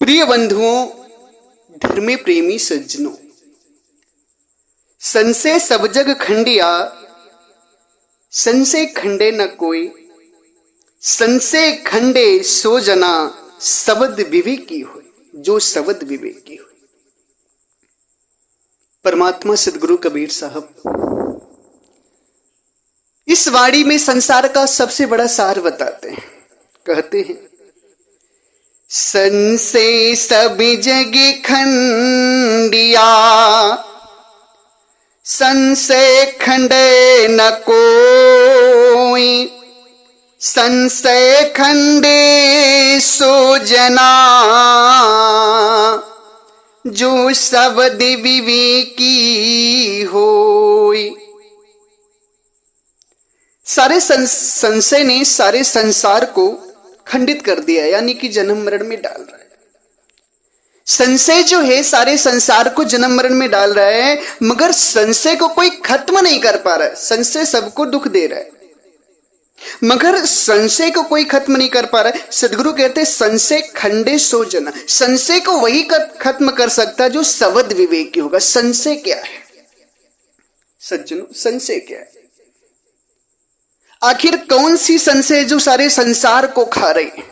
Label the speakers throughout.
Speaker 1: प्रिय बंधुओं, धर्मे प्रेमी सज्जनों, संशय सब जग खंडिया, संशय खंडे न कोई, संशय खंडे सो जना, शब्द विवेकी हो। जो शब्द विवेकी हो। परमात्मा सदगुरु कबीर साहब इस वाणी में संसार का सबसे बड़ा सार बताते हैं। कहते हैं, संशय सब जग खंडिया, संशय खंडे न कोई, संशय खंडे सो जना, जो शब्द विवेकी होई। सारे संशय ने सारे संसार को खंडित कर दिया, यानी कि जन्म मरण में डाल रहा है। संशय जो है सारे संसार को जन्म मरण में डाल रहा है, मगर संशय को कोई खत्म नहीं कर पा रहा है। संशय सबको दुख दे रहा है, मगर संशय को कोई खत्म नहीं कर पा रहा है। सदगुरु कहते हैं, संशय खंडे सो जना। संशय को वही खत्म कर सकता है जो शब्द विवेकी होगा। संशय क्या है सज्जनों? संशय क्या है? आखिर कौन सी संशय जो सारे संसार को खा रही है?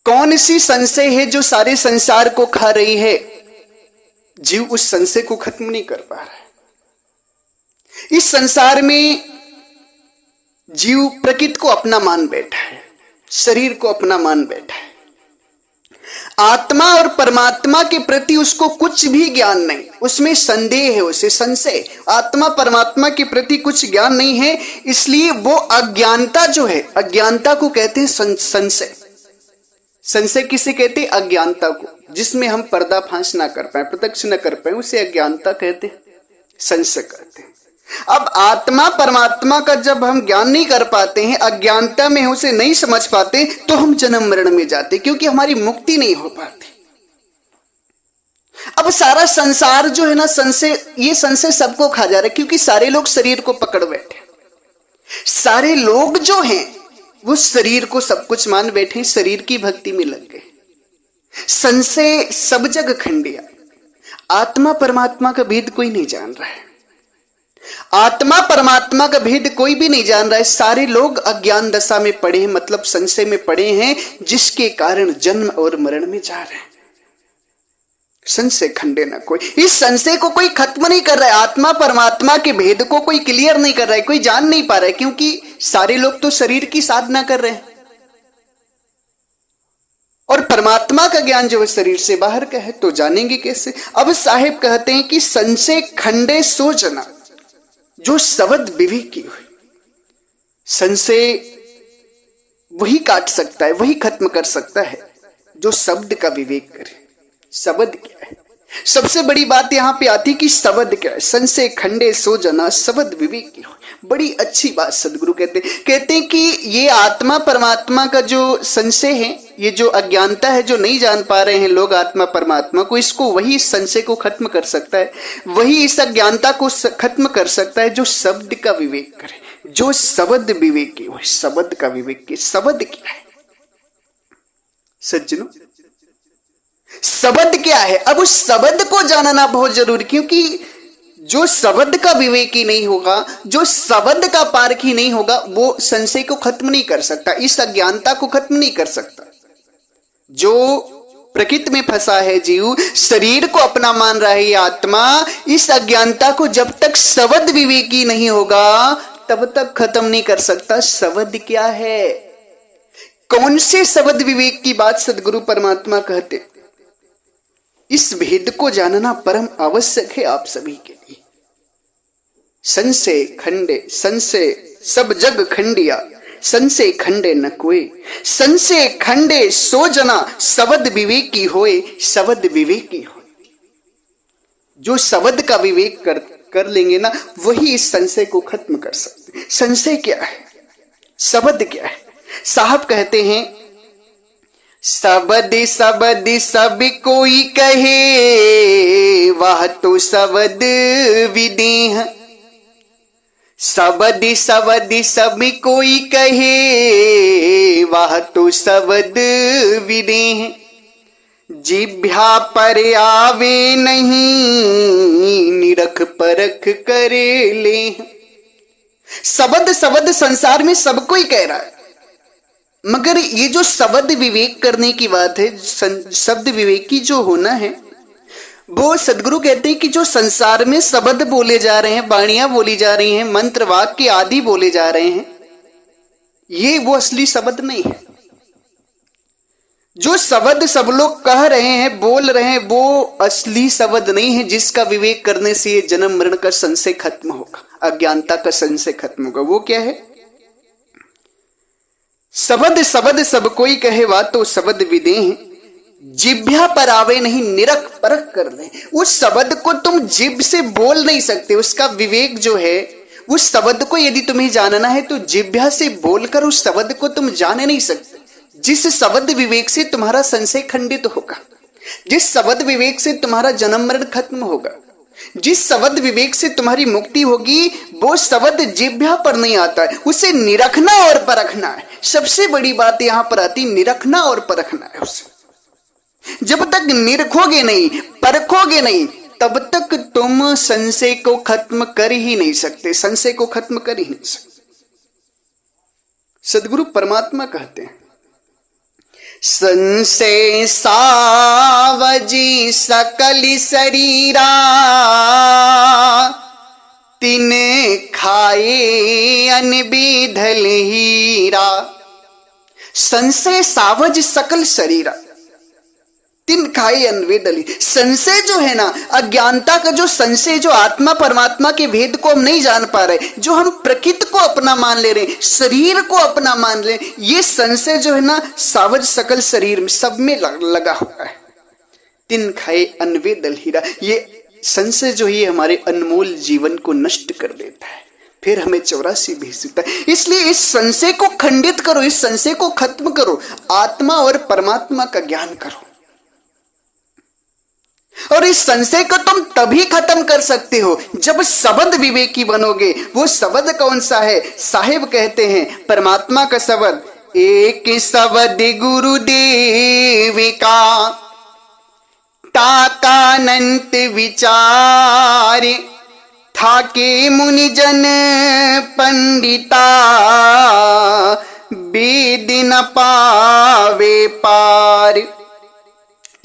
Speaker 1: कौन सी संशय है जो सारे संसार को खा रही है? जीव उस संशय को खत्म नहीं कर पा रहा है। इस संसार में जीव प्रकृति को अपना मान बैठा है, शरीर को अपना मान बैठा है। आत्मा और परमात्मा के प्रति उसको कुछ भी ज्ञान नहीं, उसमें संदेह है, उसे संशय। आत्मा परमात्मा के प्रति कुछ ज्ञान नहीं है, इसलिए वो अज्ञानता जो है, अज्ञानता को कहते हैं संशय। संशय किसे कहते हैं? अज्ञानता को, जिसमें हम पर्दाफाश ना कर पाए, प्रत्यक्ष न कर पाए, उसे अज्ञानता कहते हैं, संशय कहते हैं। अब आत्मा परमात्मा का जब हम ज्ञान नहीं कर पाते हैं, अज्ञानता में उसे नहीं समझ पाते, तो हम जन्म मरण में जाते, क्योंकि हमारी मुक्ति नहीं हो पाती। अब सारा संसार जो है ना, संशय, ये संशय सबको खा जा रहा है, क्योंकि सारे लोग शरीर को पकड़ बैठे। सारे लोग जो हैं वो शरीर को सब कुछ मान बैठे, शरीर की भक्ति में लग गए। संशय सब जग खंडिया। आत्मा परमात्मा का भेद कोई नहीं जान रहा है। आत्मा परमात्मा का भेद कोई भी नहीं जान रहा है। सारे लोग अज्ञान दशा में पड़े हैं, मतलब संशय में पड़े हैं, जिसके कारण जन्म और मरण में जा रहे हैं। संशय खंडे न कोई। इस संशय को कोई खत्म नहीं कर रहा है। आत्मा परमात्मा के भेद को कोई क्लियर नहीं कर रहा है, कोई जान नहीं पा रहा है, क्योंकि सारे लोग तो शरीर की साधना कर रहे हैं और परमात्मा का ज्ञान जो है शरीर से बाहर का है, तो जानेंगे कैसे? अब साहेब कहते हैं कि संशय खंडे सो जना, जो शब्द विवेकी हो। संशय वही काट सकता है, वही खत्म कर सकता है जो शब्द का विवेक करे। शब्द क्या है? सबसे बड़ी बात यहां पे आती कि शब्द क्या है। संशय खंडे सो जना, शब्द विवेकी हो। बड़ी अच्छी बात सदगुरु कहते हैं कि ये आत्मा परमात्मा का जो संशय है, ये जो अज्ञानता है, जो नहीं जान पा रहे हैं लोग आत्मा परमात्मा को, इसको वही इस संशय को खत्म कर सकता है, वही इस अज्ञानता को खत्म कर सकता है जो शब्द का विवेक करे, जो शब्द विवेकी हो। शब्द का विवेक, शब्द क्या है सज्जनों? शब्द क्या है? अब उस शब्द को जानना बहुत जरूरी, क्योंकि जो शब्द का विवेकी नहीं होगा, जो शब्द का पारखी नहीं होगा, वो संशय को खत्म नहीं कर सकता, इस अज्ञानता को खत्म नहीं कर सकता। जो प्रकृति में फंसा है जीव, शरीर को अपना मान रहा है ये आत्मा, इस अज्ञानता को जब तक शब्द विवेकी नहीं होगा तब तक खत्म नहीं कर सकता। शब्द क्या है? कौन से शब्द विवेक की बात सदगुरु परमात्मा कहते? इस भेद को जानना परम आवश्यक है आप सभी के लिए। संशय खंडे, संशय सब जग खंडिया, संशय खंडे न कोई, संशय खंडे सो जना, शब्द विवेकी होए। शब्द विवेकी हो, जो शब्द का विवेक कर लेंगे ना, वही इस संशय को खत्म कर सकते। संशय क्या है? शब्द क्या है? साहब कहते हैं, शब्द शब्द सब कोई कहे, वह तो शब्द विदेह। शब्द शब्द सब कोई कहे, वाह तो शब्द विदेह, जिभ्या पर आवे नहीं, निरख परख करे ले। शब्द शब्द संसार में सबको ही कह रहा है, मगर ये जो शब्द विवेक करने की बात है, शब्द विवेक की जो होना है, वो सदगुरु कहते हैं कि जो संसार में शब्द बोले जा रहे हैं, वाणियां बोली जा रही हैं, मंत्र वाक्य आदि बोले जा रहे हैं, ये वो असली शब्द नहीं है। जो शब्द सब लोग कह रहे हैं, बोल रहे हैं, वो असली शब्द नहीं है, जिसका विवेक करने से ये जन्म मरण का संशय खत्म होगा, अज्ञानता का संशय खत्म होगा। वो क्या है? शब्द शब्द सब कोई कहे वा तो शब्द विदेह, जिभ्या पर आवे नहीं, निरख परख कर ले। उस शब्द को तुम जिभ से बोल नहीं सकते, उसका विवेक जो है, उस शब्द को यदि तुम्हें जानना है तो जिभ्या से बोलकर उस शब्द को तुम जाने नहीं सकते। जिस शब्द विवेक से तुम्हारा संशय खंडित होगा, जिस शब्द विवेक से तुम्हारा जन्म मरण खत्म होगा, जिस शब्द विवेक से तुम्हारी मुक्ति होगी, वो शब्द जिभ्या पर नहीं आता है, उसे निरखना और परखना है। सबसे बड़ी बात यहां पर आती, निरखना और परखना है उसे। जब तक निरखोगे नहीं, परखोगे नहीं, तब तक तुम संशय को खत्म कर ही नहीं सकते, संशय को खत्म कर ही नहीं सकते। सदगुरु परमात्मा कहते हैं, संशय सावजी सकल शरीरा, तिन खाए अनबिधल हीरा। संशय सावज सकल शरीरा, तिन खाए अनवेदली। संशय जो है ना, अज्ञानता का जो संशय, जो आत्मा परमात्मा के भेद को हम नहीं जान पा रहे, जो हम प्रकृति को अपना मान ले रहे, शरीर को अपना मान ले, ये संशय जो है ना, सावज सकल शरीर में सब में लगा हुआ है। तिन खाए अनवेदल हीरा, ये संशय जो है हमारे अनमोल जीवन को नष्ट कर देता है, फिर हमें 84 भेज देता है। इसलिए इस संशय को खंडित करो, इस संशय को खत्म करो, आत्मा और परमात्मा का ज्ञान करो। और इस संशय को तुम तभी खत्म कर सकते हो जब शब्द विवेकी बनोगे। वो शब्द कौन सा है? साहिब कहते हैं परमात्मा का शब्द, एक शब्द गुरुदेव का, ताकानंत विचार, थाके मुनिजन पंडिता, वेद न पावे पार।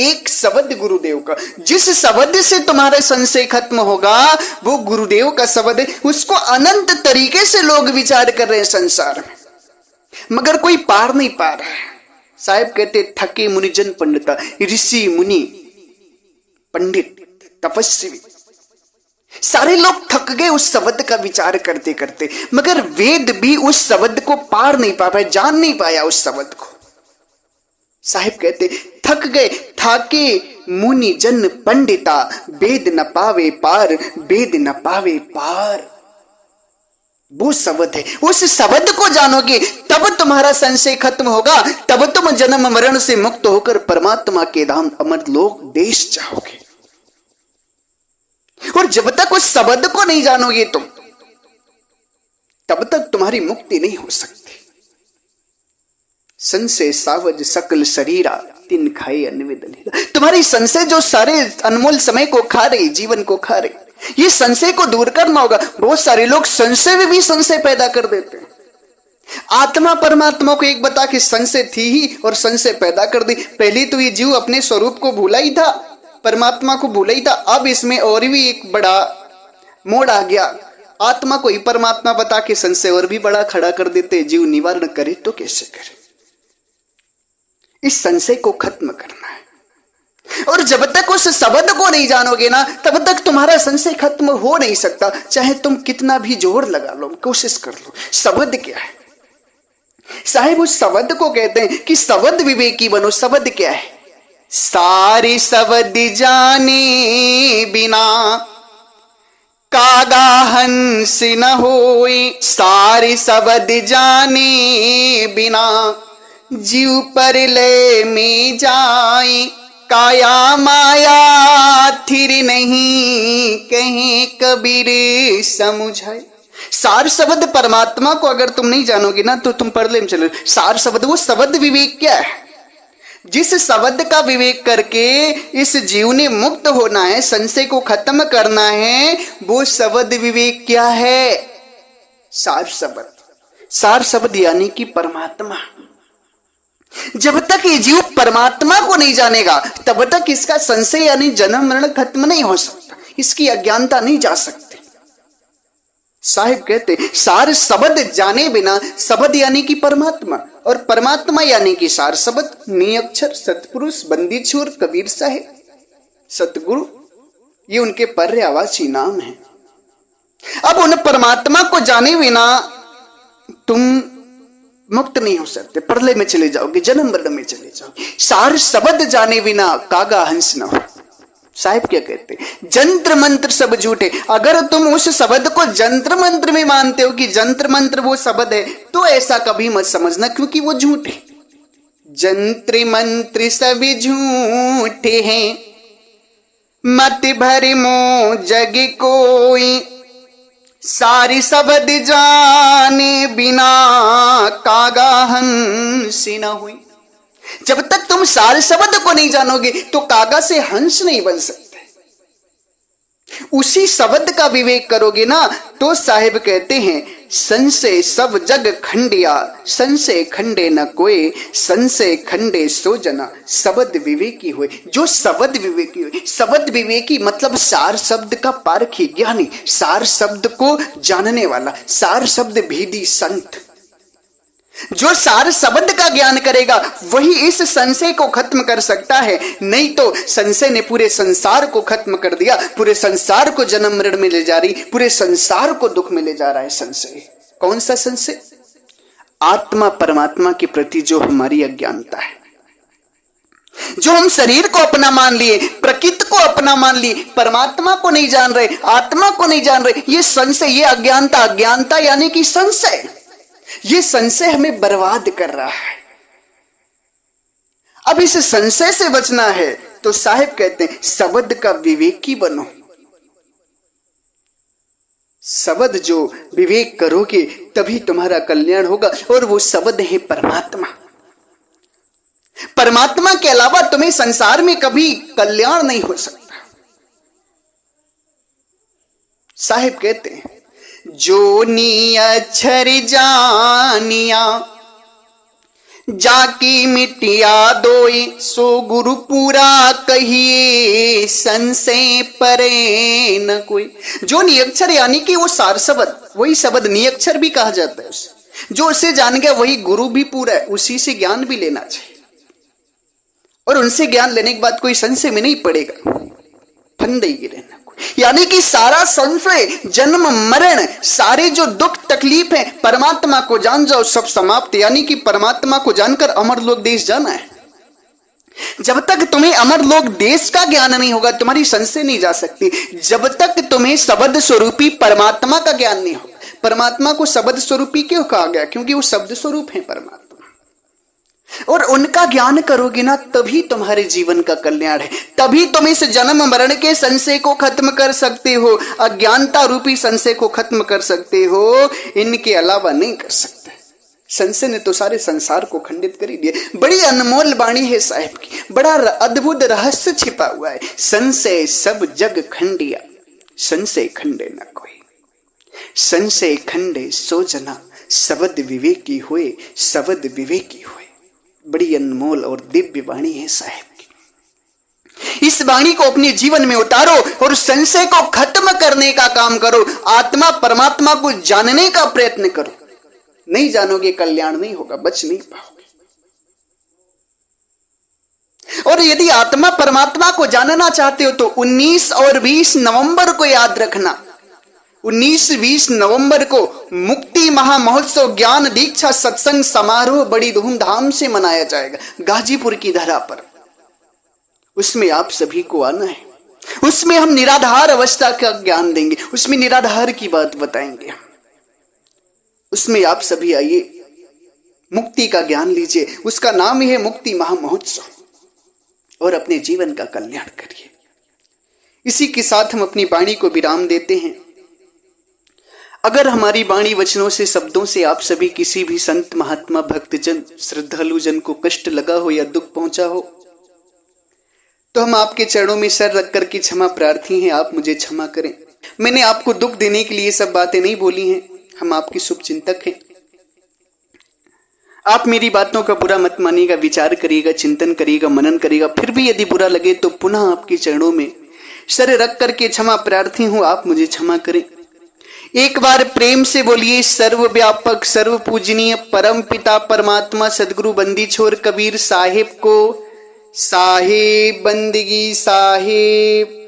Speaker 1: एक शब्द गुरुदेव का, जिस शब्द से तुम्हारा संशय खत्म होगा वो गुरुदेव का शब्द है। उसको अनंत तरीके से लोग विचार कर रहे हैं संसार में, मगर कोई पार नहीं पा रहा है। साहिब कहते थके मुनिजन पंडिता, ऋषि मुनि पंडित तपस्वी सारे लोग थक गए उस शब्द का विचार करते करते, मगर वेद भी उस शब्द को पार नहीं पा पाया, जान नहीं पाया उस शब्द को। साहिब कहते थक गए, थाके मुनि जन पंडिता, वेद न पावे पार, वेद न पावे पार। वो शब्द है, उस शब्द को जानोगे तब तुम्हारा संशय खत्म होगा, तब तुम जन्म मरण से मुक्त होकर परमात्मा के धाम अमर लोक देश जाओगे। और जब तक उस शब्द को नहीं जानोगे तुम, तब तक तुम्हारी मुक्ति नहीं हो सकती। संशय सावज सकल शरीरा, तिन खाए अनवेदल हीरा। तुम्हारी संशय जो सारे अनमोल समय को खा रही, जीवन को खा रही, ये संशय को दूर करना होगा। बहुत सारे लोग संशय में भी संशय पैदा कर देते हैं। आत्मा परमात्मा को एक बता के संशय थी ही और संशय पैदा कर दी। पहले तो ये जीव अपने स्वरूप को भूला ही था, परमात्मा को भूला ही था। अब इसमें और भी एक बड़ा मोड़ आ गया, आत्मा को ही परमात्मा बता के संशय और भी बड़ा खड़ा कर देते। जीव निवारण करे तो कैसे करे? इस संशय को खत्म करना है। और जब तक उस शब्द को नहीं जानोगे ना, तब तक तुम्हारा संशय खत्म हो नहीं सकता, चाहे तुम कितना भी जोर लगा लो, कोशिश कर लो। शब्द क्या है? साहिब उस शब्द को कहते हैं कि शब्द विवेकी बनो। शब्द क्या है? सारे शब्द जाने बिना कागा हंस न होए, सारे शब्द जाने बिना जीव पर ले में जाए, काया माया थिर नहीं कहीं कबीर समुझाए। सार शब्द परमात्मा को अगर तुम नहीं जानोगे ना तो तुम परले में चलो। सार शब्द, वो शब्द विवेक क्या है? जिस शब्द का विवेक करके इस जीव ने मुक्त होना है, संशय को खत्म करना है, वो शब्द विवेक क्या है? सार शब्द। सार शब्द यानी कि परमात्मा। जब तक ये जीव परमात्मा को नहीं जानेगा तब तक इसका संशय यानी जन्म मरण खत्म नहीं हो सकता, इसकी अज्ञानता नहीं जा सकती। साहिब कहते सार शब्द जाने बिना, शब्द यानी कि परमात्मा और परमात्मा यानी कि सार शब्द, निअक्षर सतपुरुष बंदी छोर कबीर साहिब सतगुरु, ये उनके पर्यायवाची नाम है। अब उन परमात्मा को जाने बिना तुम मुक्त नहीं हो सकते, प्रलय में चले जाओगे, जन्म मरण में चले जाओगे। सार शब्द जाने बिना कागा हंस न हो। साहिब क्या कहते? जंत्र मंत्र सब झूठे। अगर तुम उस शब्द को जंत्र मंत्र में मानते हो कि जंत्र मंत्र वो शब्द है, तो ऐसा कभी मत समझना, क्योंकि वो झूठे। जंत्र मंत्र सब झूठे हैं, मत भर मो जग कोई, सारी शब्द जाने बिना कागा हंस न हुई। जब तक तुम सारे शब्द को नहीं जानोगे तो कागा से हंस नहीं बन सकते। उसी शब्द का विवेक करोगे ना तो साहिब कहते हैं संशय सब जग खंडिया, संशय खंडे न कोई, संशय खंडे सो जना, शब्द विवेकी हुए। जो शब्द विवेकी हुए, शब्द विवेकी मतलब सार शब्द का पारखी ज्ञानी, सार शब्द को जानने वाला, सार शब्द भेदी संत। जो सार शब्द का ज्ञान करेगा वही इस संशय को खत्म कर सकता है। नहीं तो संशय ने पूरे संसार को खत्म कर दिया, पूरे संसार को जन्म मरण में ले जा रही, पूरे संसार को दुख में ले जा रहा है संशय। कौन सा संशय? आत्मा परमात्मा के प्रति जो हमारी अज्ञानता है, जो हम शरीर को अपना मान लिए, प्रकृति को अपना मान लिए, परमात्मा को नहीं जान रहे, आत्मा को नहीं जान रहे, ये संशय, ये अज्ञानता। अज्ञानता यानी कि संशय, ये संशय हमें बर्बाद कर रहा है। अब इस संशय से बचना है तो साहिब कहते हैं शब्द का विवेकी बनो। शब्द जो विवेक करोगे तभी तुम्हारा कल्याण होगा, और वो शब्द है परमात्मा। परमात्मा के अलावा तुम्हें संसार में कभी कल्याण नहीं हो सकता। साहिब कहते हैं जो निअक्षर जानिया, जाकी मिटिया दोई, सो गुरु पूरा कहिए, संशय परे न कोई। जो निअक्षर यानी कि वो सार शब्द, वही शब्द निअक्षर भी कहा जाता है उसे। जो उसे जान गया वही गुरु भी पूरा है, उसी से ज्ञान भी लेना चाहिए, और उनसे ज्ञान लेने के बाद कोई संशय में नहीं पड़ेगा, फंदे ही रहना। यानी कि सारा संशय, जन्म मरण, सारे जो दुख तकलीफ है, परमात्मा को जान जाओ, सब समाप्त। यानी कि परमात्मा को जानकर अमर लोक देश जाना है। जब तक तुम्हें अमर लोक देश का ज्ञान नहीं होगा तुम्हारी संशय नहीं जा सकती। जब तक तुम्हें शब्द स्वरूपी परमात्मा का ज्ञान नहीं होगा। परमात्मा को शब्द स्वरूपी क्यों कहा गया? क्योंकि वो शब्द स्वरूप है परमात्मा, और उनका ज्ञान करोगे ना तभी तुम्हारे जीवन का कल्याण है। तभी तुम इस जन्म मरण के संशय को खत्म कर सकते हो, अज्ञानता रूपी संशय को खत्म कर सकते हो, इनके अलावा नहीं कर सकते। संशय ने तो सारे संसार को खंडित कर ही दिया। बड़ी अनमोल वाणी है साहिब की, बड़ा अद्भुत रहस्य छिपा हुआ है। संशय सब जग खंडिया, संशय खंडे न कोई, संशय खंडे सो जना, शब्द विवेकी हुए, शब्द विवेकी हुए। बड़ी अनमोल और दिव्य वाणी है साहिब की। इस वाणी को अपने जीवन में उतारो और संशय को खत्म करने का काम करो। आत्मा परमात्मा को जानने का प्रयत्न करो। नहीं जानोगे कल्याण नहीं होगा, बच नहीं पाओगे। और यदि आत्मा परमात्मा को जानना चाहते हो तो 19 और 20 नवंबर को याद रखना। 19-20 नवंबर को मुक्ति महामहोत्सव ज्ञान दीक्षा सत्संग समारोह बड़ी धूमधाम से मनाया जाएगा गाजीपुर की धरा पर। उसमें आप सभी को आना है। उसमें हम निराधार अवस्था का ज्ञान देंगे, उसमें निराधार की बात बताएंगे। उसमें आप सभी आइए, मुक्ति का ज्ञान लीजिए। उसका नाम ही है मुक्ति महामहोत्सव, और अपने जीवन का कल्याण करिए। इसी के साथ हम अपनी वाणी को विराम देते हैं। अगर हमारी वाणी वचनों से शब्दों से आप सभी किसी भी संत महात्मा भक्तजन श्रद्धालु जन को कष्ट लगा हो या दुख पहुंचा हो तो हम आपके चरणों में सर रख कर के क्षमा प्रार्थी हैं, आप मुझे क्षमा करें। मैंने आपको दुख देने के लिए सब बातें नहीं बोली हैं, हम आपके शुभ चिंतक हैं। आप मेरी बातों का बुरा मत मानिएगा, विचार करिएगा, चिंतन करिएगा, मनन करिएगा। फिर भी यदि बुरा लगे तो पुनः आपके चरणों में सर रख करके क्षमा प्रार्थी हूं, आप मुझे क्षमा करें। एक बार प्रेम से बोलिए सर्वव्यापक सर्व पूजनीय परम पिता परमात्मा सदगुरु बंदी छोर कबीर साहिब को साहिब बंदगी साहिब।